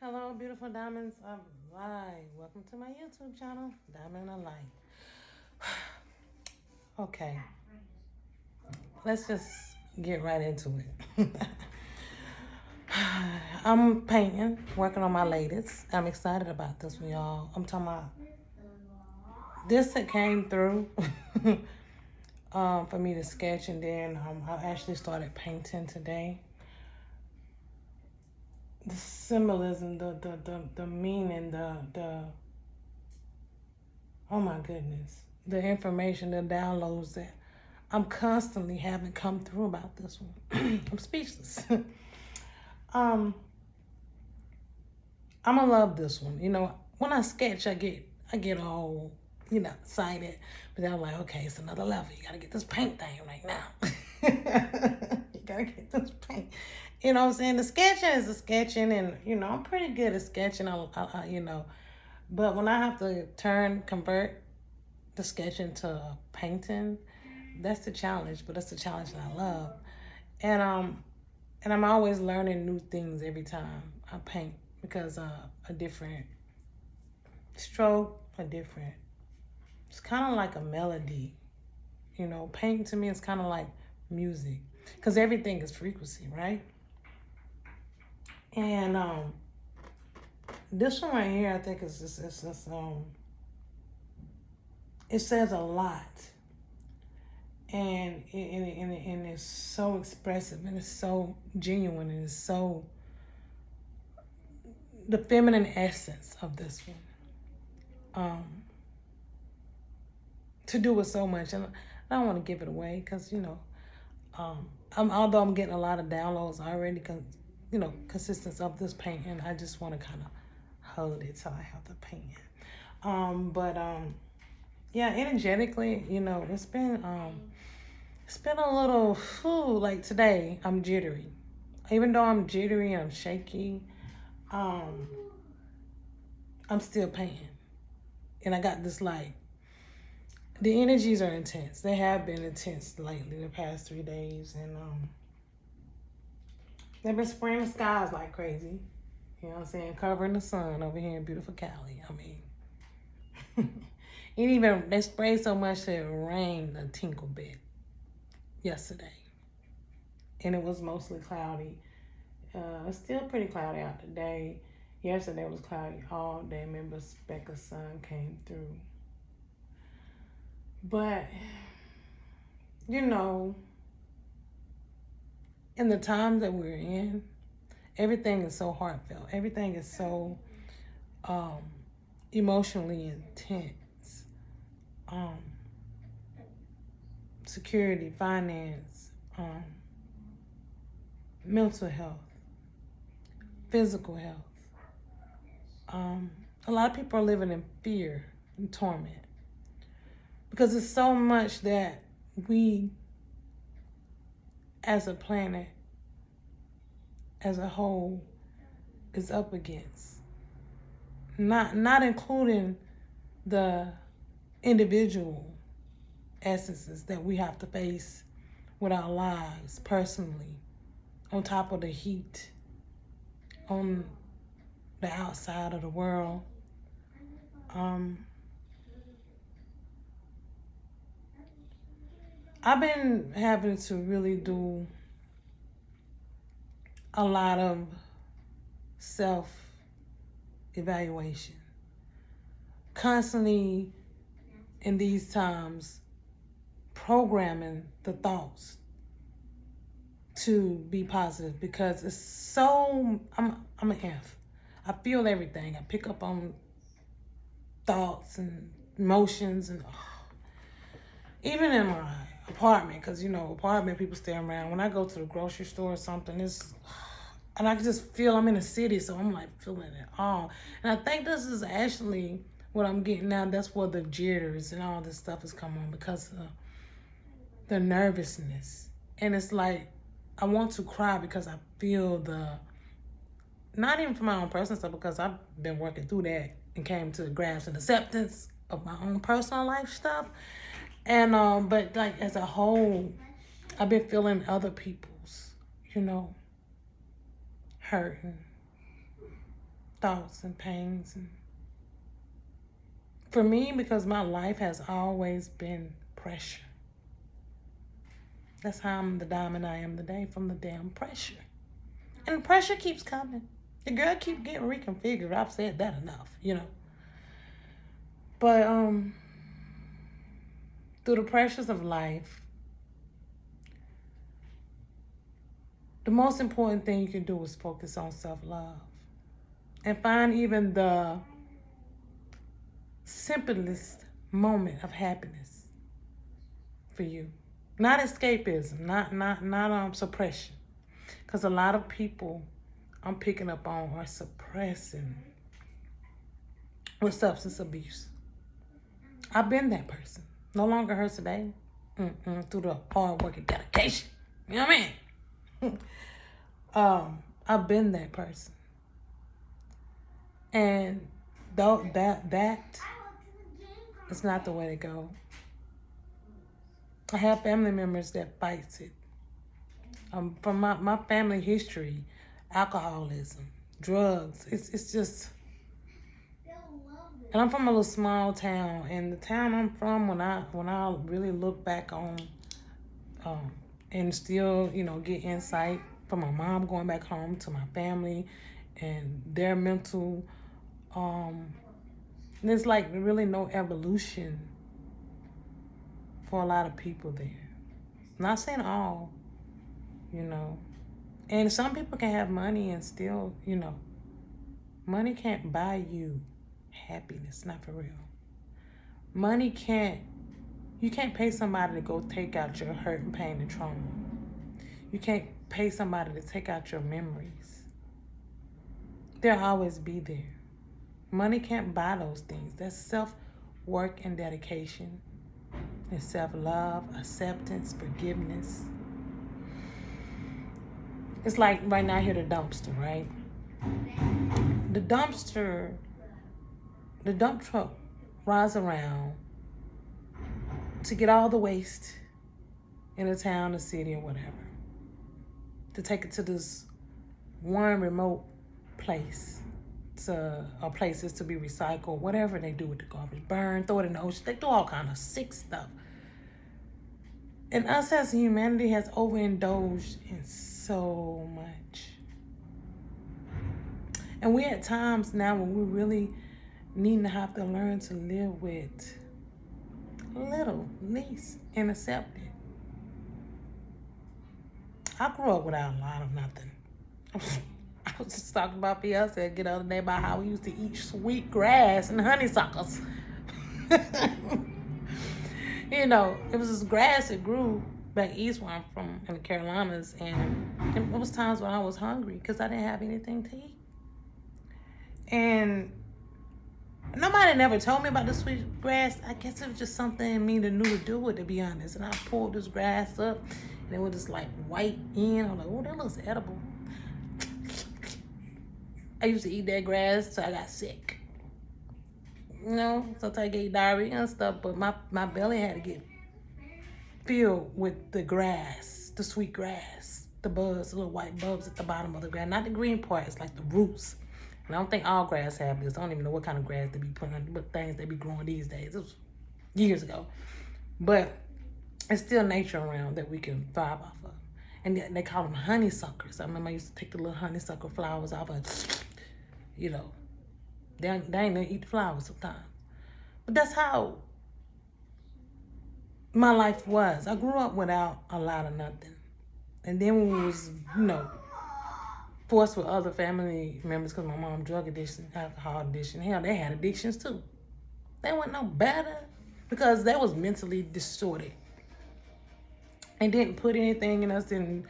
Hello, beautiful diamonds of light. Welcome to my YouTube channel, Diamond of Light. Okay, let's just get right into it. I'm painting, working on my latest. I'm excited about this one, y'all. I'm talking about this that came through for me to sketch, and then I actually started painting today. The symbolism, the meaning, the oh my goodness, the information, the downloads that I'm constantly having come through about this one. I'm speechless. um, I'm gonna love this one. You know, when I sketch, I get all excited, but then I'm like, okay, it's another level. You gotta get this paint thing right now. You gotta get this paint. You know what I'm saying? The sketching is the sketching, and I'm pretty good at sketching. But when I have to convert the sketching to painting, that's the challenge. But that's the challenge that I love, and I'm always learning new things every time I paint because a different stroke, a different. It's kind of like a melody, Painting to me is kind of like music because everything is frequency, right? And this one right here, I think it says a lot, and it's so expressive, and it's so genuine, and it's so the feminine essence of this one. To do with so much, and I don't want to give it away because although I'm getting a lot of downloads already, consistence of this painting, I just want to kind of hold it till I have the painting. But yeah, energetically, it's been a little like today I'm jittery. Even though I'm jittery and I'm shaky, um, I'm still painting, and I got this like the energies are intense. They have been intense lately, the past 3 days, and they've been spraying the skies like crazy. You know what I'm saying? Covering the sun over here in beautiful Cali. I mean, they sprayed so much that it rained a tinkle bit yesterday, and it was mostly cloudy. It's still pretty cloudy out today. Yesterday was cloudy all day. Remember, a speck of sun came through. But, you know, in the times that we're in, everything is so heartfelt. Everything is so emotionally intense. Security, finance, mental health, physical health. A lot of people are living in fear and torment because it's so much that we, as a planet, as a whole, is up against. Not including the individual essences that we have to face with our lives personally, on top of the heat, on the outside of the world. I've been having to really do a lot of self-evaluation. Constantly in these times, programming the thoughts to be positive because it's so, I'm an F. I feel everything. I pick up on thoughts and emotions, and even in my apartment, because apartment people stay around. When I go to the grocery store or something, and I can just feel I'm in a city, so I'm like feeling it all. And I think this is actually what I'm getting now. That's where the jitters and all this stuff is coming on because of the nervousness. And it's like I want to cry because I feel not even for my own personal stuff, because I've been working through that and came to the grasp and acceptance of my own personal life stuff. And but like as a whole, I've been feeling other people's, hurting, thoughts and pains. And for me, because my life has always been pressure. That's how I'm the diamond I am today, from the damn pressure. And the pressure keeps coming. The girl keep getting reconfigured. I've said that enough, But through the pressures of life, the most important thing you can do is focus on self-love. And find even the simplest moment of happiness for you. Not escapism, not suppression. Because a lot of people I'm picking up on are suppressing with substance abuse. I've been that person. No longer hurts today. Through the hard work and dedication. You know what I mean? I've been that person. And though that is not the way to go. I have family members that fights it. From my family history, alcoholism, drugs, it's just. And I'm from a little small town, and the town I'm from, when I really look back on, and still get insight from my mom going back home to my family, and their mental, there's like really no evolution for a lot of people there. Not saying all, and some people can have money and still, money can't buy you happiness, not for real. You can't pay somebody to go take out your hurt and pain and trauma. You can't pay somebody to take out your memories. They'll always be there. Money can't buy those things. That's self-work and dedication. And self-love, acceptance, forgiveness. It's like right now here, the dumpster, right? The dump truck rides around to get all the waste in a town, a city, or whatever. To take it to this one remote place, or places to be recycled, whatever they do with the garbage. Burn, throw it in the ocean. They do all kind of sick stuff. And us as humanity has overindulged in so much. And we're at times now when we really need to have to learn to live with little, least, and accept it. I grew up without a lot of nothing. I was just talking about Beyonce the other day about how we used to eat sweet grass and honeysuckles. It was this grass that grew back east where I'm from in the Carolinas, and it was times when I was hungry because I didn't have anything to eat. And nobody never told me about the sweet grass. I guess it was just something in me that knew to do it, to be honest. And I pulled this grass up, and it was just like white in. I'm like, oh, that looks edible. I used to eat that grass till I got sick. Sometimes I get diarrhea and stuff, but my belly had to get filled with the grass, the sweet grass, the buds, the little white bugs at the bottom of the grass. Not the green parts, like the roots. And I don't think all grass have this. I don't even know what kind of grass they be putting on, what things they be growing these days. It was years ago. But it's still nature around that we can thrive off of. And they call them honeysuckers. I remember I used to take the little honeysucker flowers off of, they ain't gonna eat the flowers sometimes. But that's how my life was. I grew up without a lot of nothing. And then when we was, forced with other family members, because my mom drug addiction, alcohol addiction, hell, they had addictions too. They weren't no better because they was mentally distorted and didn't put anything in us, didn't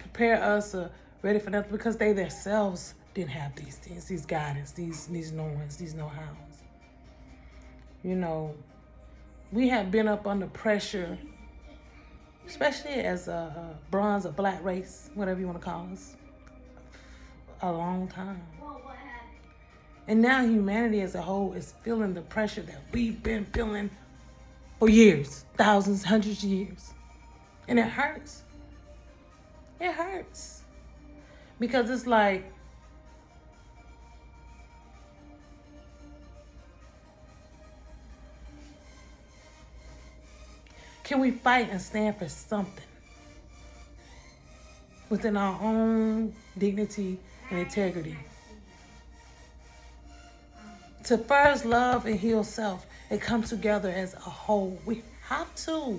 prepare us ready for nothing, because they themselves didn't have these things, these guidance, these knowings, these know-hows. We have been up under pressure, especially as a bronze or black race, whatever you want to call us, a long time. And now humanity as a whole is feeling the pressure that we've been feeling for years, thousands, hundreds of years. And it hurts. It hurts. Because it's like, Can we fight and stand for something within our own dignity and integrity? To first love and heal self and come together as a whole. We have to.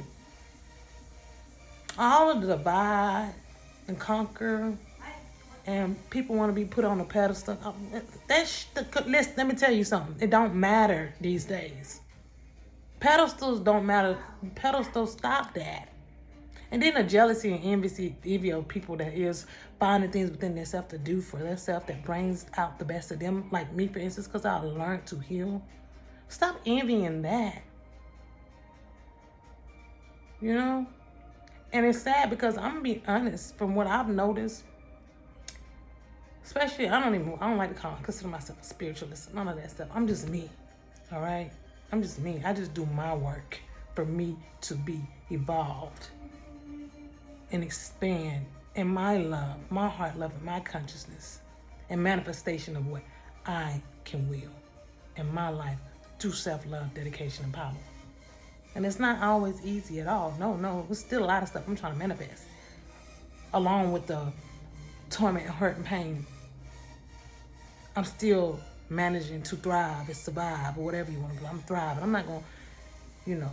All of the divide and conquer, and people want to be put on a pedestal. Let me tell you something. It don't matter these days. Pedestals don't matter. Pedestals, stop that. And then the jealousy and envy of people that is finding things within themselves to do for themselves that brings out the best of them. Like me, for instance, because I learned to heal. Stop envying that. You know? And it's sad because I'm going to be honest, from what I've noticed, especially, I don't like to consider myself a spiritualist, none of that stuff. I'm just me, all right? I'm just me. I just do my work for me to be evolved and expand in my love, my heart love, and my consciousness, and manifestation of what I can will in my life through self-love, dedication, and power. And it's not always easy at all. No, there's still a lot of stuff I'm trying to manifest, along with the torment, hurt, and pain. I'm still managing to thrive and survive, or whatever you want to do. I'm thriving. I'm not going to,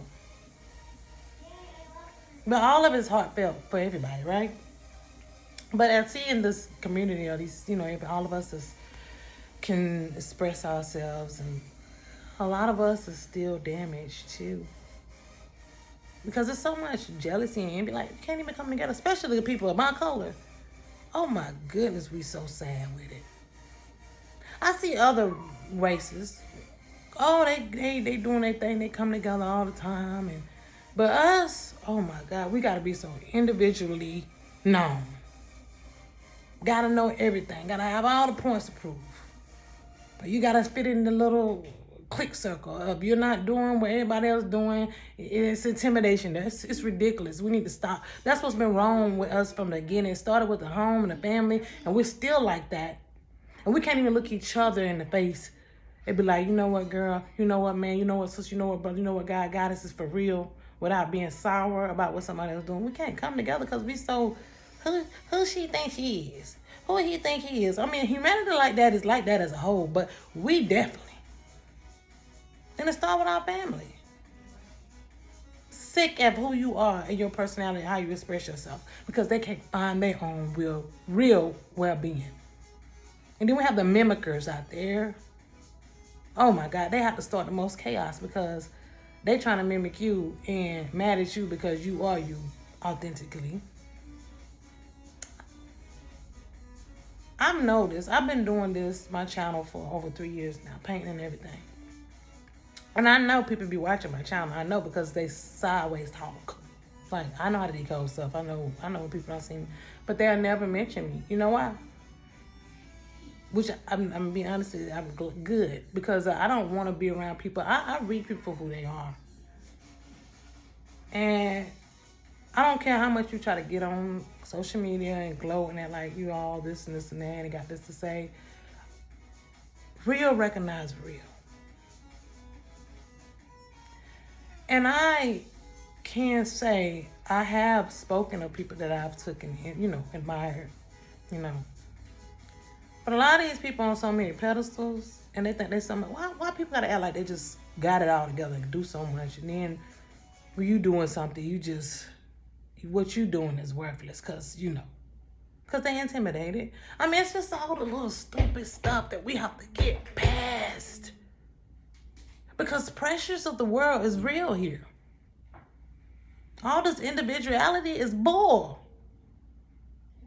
But all of it's heartfelt for everybody, right? But I see in this community, or these, all of us can express ourselves, and a lot of us is still damaged too. Because there's so much jealousy and envy, like, you can't even come together, especially the people of my color. Oh my goodness, we so sad with it. I see other races. Oh, they doing their thing. They come together all the time, but us, oh my God, we gotta be so individually known. Gotta know everything. Gotta have all the points to prove. But you gotta fit in the little clique circle. If you're not doing what everybody else doing, it's intimidation. It's ridiculous. We need to stop. That's what's been wrong with us from the beginning. It started with the home and the family, and we're still like that. And we can't even look each other in the face. It'd be like, you know what, girl? You know what, man? You know what, sister? You know what, brother? You know what, God? God, this is for real. Without being sour about what somebody else doing. We can't come together because we so, who she think she is? Who he think he is? I mean, humanity like that is like that as a whole, but we definitely. And it starts with our family. Sick of who you are and your personality and how you express yourself, because they can't find their own real well-being. And then we have the mimickers out there. Oh my God, they have to start the most chaos because they trying to mimic you and mad at you because you are you authentically. I've noticed, I've been doing my channel for over 3 years now, painting and everything. And I know people be watching my channel. I know because they sideways talk. Like, I know how to decode stuff. I know when people don't see me. But they'll never mention me. You know why? Which I'm being honest with you, I'm good. Because I don't want to be around people. I read people for who they are. And I don't care how much you try to get on social media and gloat and that, like, you all this and this and that and got this to say. Real recognize real. And I can say I have spoken of people that I've taken, admired, But a lot of these people on so many pedestals, and they think they something. Why people gotta act like they just got it all together and do so much, and then when you doing something, what you doing is worthless, cause they intimidated. I mean, it's just all the little stupid stuff that we have to get past. Because pressures of the world is real here. All this individuality is bull.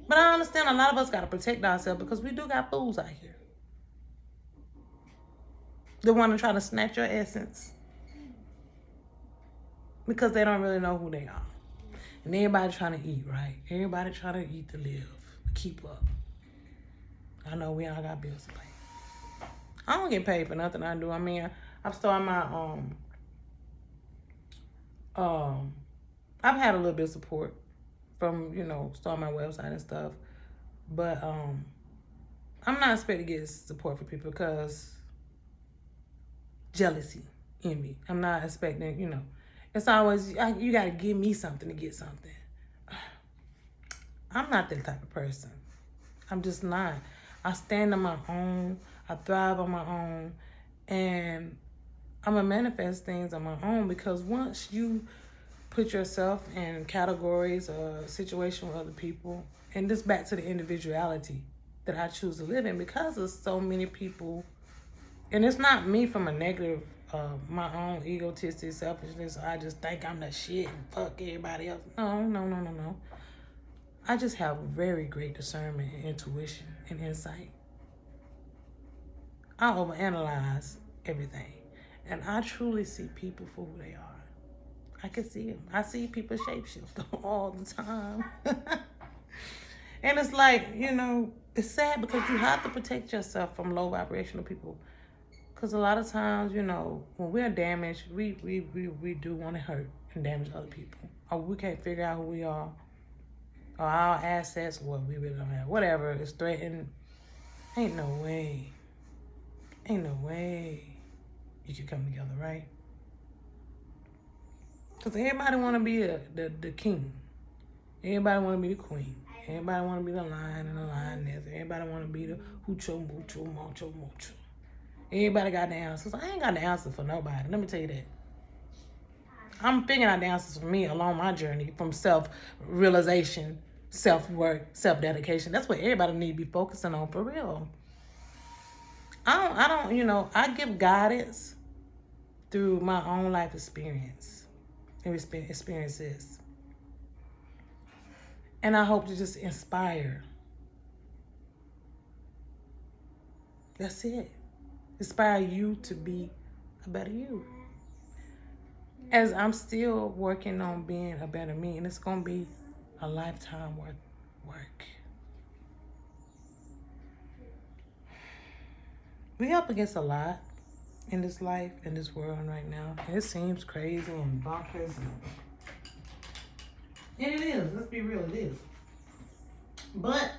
But I understand a lot of us got to protect ourselves because we do got fools out here. They want to try to snatch your essence because they don't really know who they are. And everybody trying to eat, right? Everybody trying to eat to live, keep up. I know we all got bills to pay. I don't get paid for nothing I do. I mean, I've started my I've had a little bit of support from, starting my website and stuff. But I'm not expecting to get support from people because jealousy, envy. I'm not expecting, It's always, you got to give me something to get something. I'm not that type of person. I'm just not. I stand on my own. I thrive on my own. And I'm going to manifest things on my own, because once you put yourself in categories or situation with other people, and this back to the individuality that I choose to live in, because of so many people, and it's not me from a negative, my own egotistic selfishness. I just think I'm the shit and fuck everybody else. No. I just have very great discernment and intuition and insight. I overanalyze everything, and I truly see people for who they are. I can see them. I see people shapeshift all the time. And it's like, it's sad, because you have to protect yourself from low vibrational people. Because a lot of times, when we're damaged, we do want to hurt and damage other people. Or we can't figure out who we are, or our assets, what we really don't have. Whatever is threatened. Ain't no way you can come together, right? Because everybody want to be the king. Everybody want to be the queen. Everybody want to be the lion and the lioness. Everybody want to be the hoocho, mucho, mocho, mucho. Everybody got the answers. I ain't got the answers for nobody. Let me tell you that. I'm figuring out the answers for me along my journey from self-realization, self-work, self-dedication. That's what everybody need to be focusing on, for real. I give guidance through my own life experiences. And I hope to just inspire. That's it. Inspire you to be a better you. As I'm still working on being a better me, and it's going to be a lifetime worth work. We up against a lot in this life, in this world right now. And it seems crazy and bonkers. And it is. Let's be real, it is. But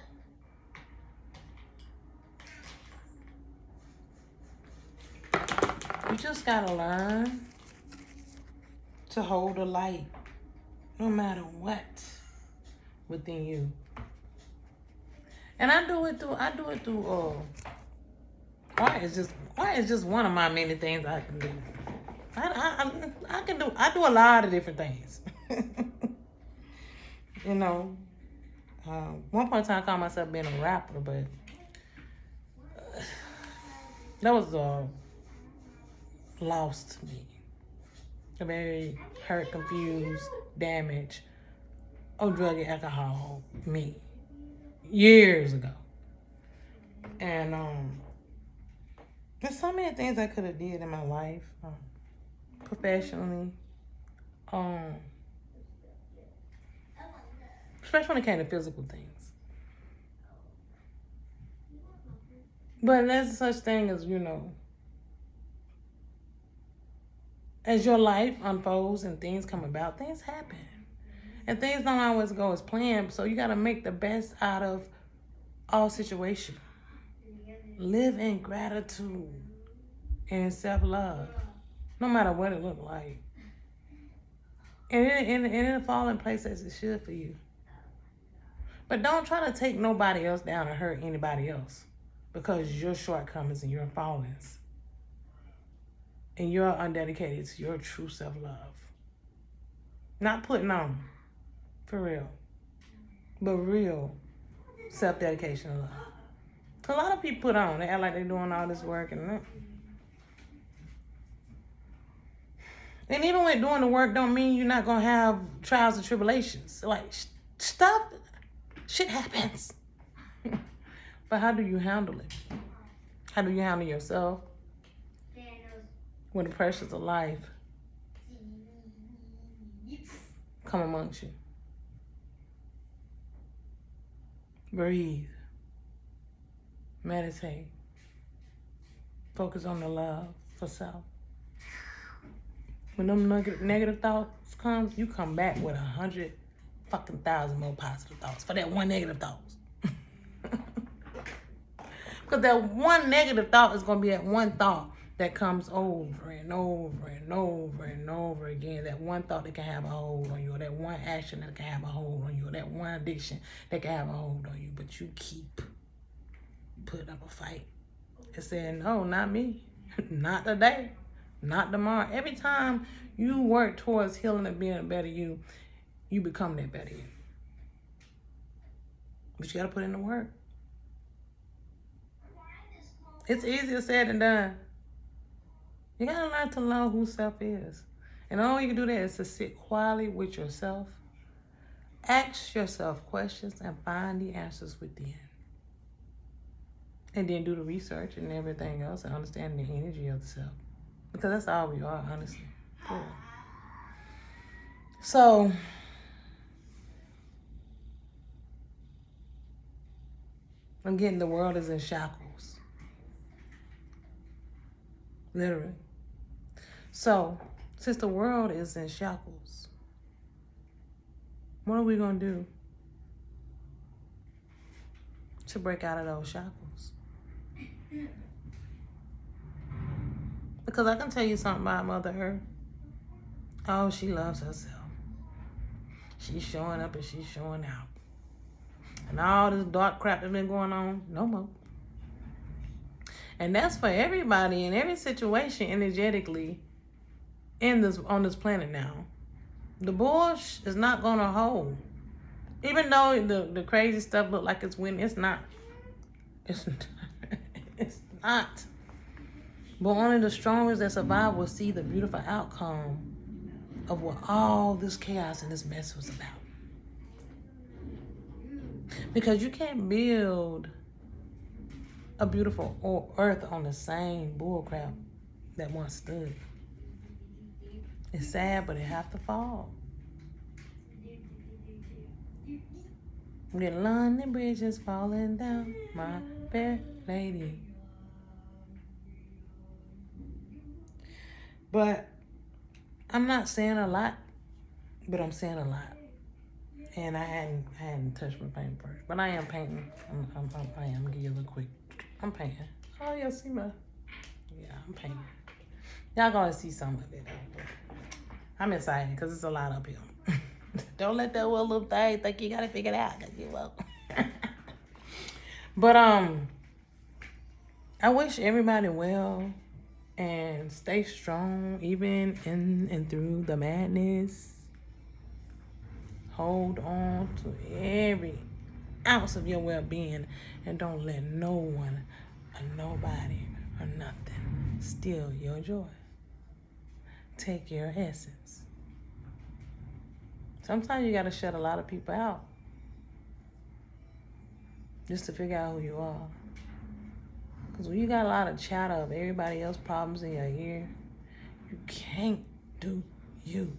you just gotta learn to hold the light, no matter what, within you. And I do it through art is just one of my many things I can do. I do a lot of different things. One point in time I called myself being a rapper, but that was lost to me. A very hurt, confused, damaged, drug and alcohol me years ago. And there's so many things I could have did in my life, professionally, especially when it came to physical things. But there's such thing as, as your life unfolds and things come about, things happen. And things don't always go as planned, so you got to make the best out of all situations. Live in gratitude and in self-love, no matter what it looks like. And it'll fall in place as it should for you. But don't try to take nobody else down or hurt anybody else because your shortcomings and your fallings. And you're undedicated to your true self-love. Not putting on, for real. But real self-dedication and love. A lot of people put on. They act like they're doing all this work. And even with doing the work don't mean you're not going to have trials and tribulations. Like, stuff, shit happens. But how do you handle it? How do you handle yourself when the pressures of life come amongst you? Breathe. Meditate. Focus on the love for self. When them negative thoughts comes, you come back with 100,000 more positive thoughts for that one negative thought. Because that one negative thought is going to be that one thought that comes over and over and over and over again. That one thought that can have a hold on you, or that one action that can have a hold on you, or that one addiction that can have a hold on you. But you keep putting up a fight and saying, no, not me, not today, not tomorrow. Every time you work towards healing and being a better you, you become that better you. But you got to put in the work. It's easier said than done. You got to learn to know who self is. And all you can do that is to sit quietly with yourself, ask yourself questions, and find the answers within. And then do the research and everything else and understand the energy of the self. Because that's all we are, honestly. Cool. So, I'm getting the world is in shackles. Literally. So, since the world is in shackles, what are we going to do to break out of those shackles? Because I can tell you something about Mother Earth. Oh, she loves herself. She's showing up and she's showing out. And all this dark crap that's been going on, no more. And that's for everybody in every situation energetically on this planet now. The bush is not gonna hold. Even though the crazy stuff look like it's winning, it's not. It's not. But only the strongest that survive will see the beautiful outcome of what all this chaos and this mess was about. Because you can't build a beautiful earth on the same bullcrap that once stood. It's sad, but it have to fall. The London Bridge is falling down, my fair lady. But I'm not saying a lot, but I'm saying a lot. And I hadn't touched my paint first, but I am painting. I am. Give you a little quick. I'm painting. Oh, you'll see my. Yeah, I'm painting. Y'all gonna see some of it. I'm excited because it's a lot up here. Don't let that little thing think you gotta figure it out, cause you won't. But I wish everybody well and stay strong, even in and through the madness. Hold on to every ounce of your well-being and don't let no one or nobody or nothing steal your joy. Take your essence. Sometimes you got to shut a lot of people out just to figure out who you are. Because when you got a lot of chatter of everybody else's problems in your ear, you can't do you.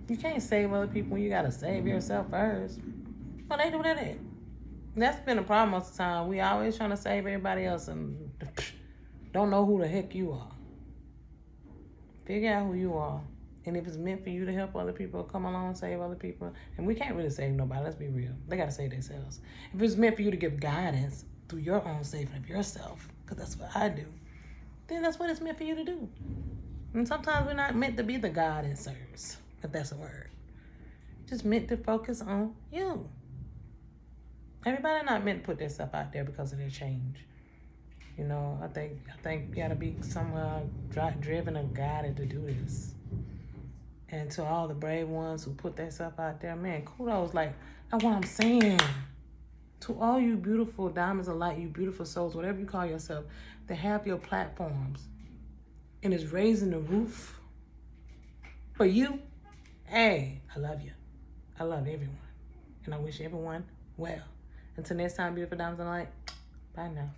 You can't save other people when you got to save yourself first. Well, they do that. That's been a problem most of the time. We always trying to save everybody else and don't know who the heck you are. Figure out who you are. And if it's meant for you to help other people, come along and save other people. And we can't really save nobody, let's be real. They got to save themselves. If it's meant for you to give guidance through your own saving of yourself, because that's what I do, then that's what it's meant for you to do. And sometimes we're not meant to be the guidance-ers, if that's a word. Just meant to focus on you. Everybody not meant to put their stuff out there because of their change. You know, I think you gotta be somewhere driven and guided to do this. And to all the brave ones who put their stuff out there, man, kudos. Like, that's what I'm saying. To all you beautiful diamonds of light, you beautiful souls, whatever you call yourself, that have your platforms and is raising the roof for you, hey, I love you. I love everyone. And I wish everyone well. Until next time, beautiful diamonds of light, bye now.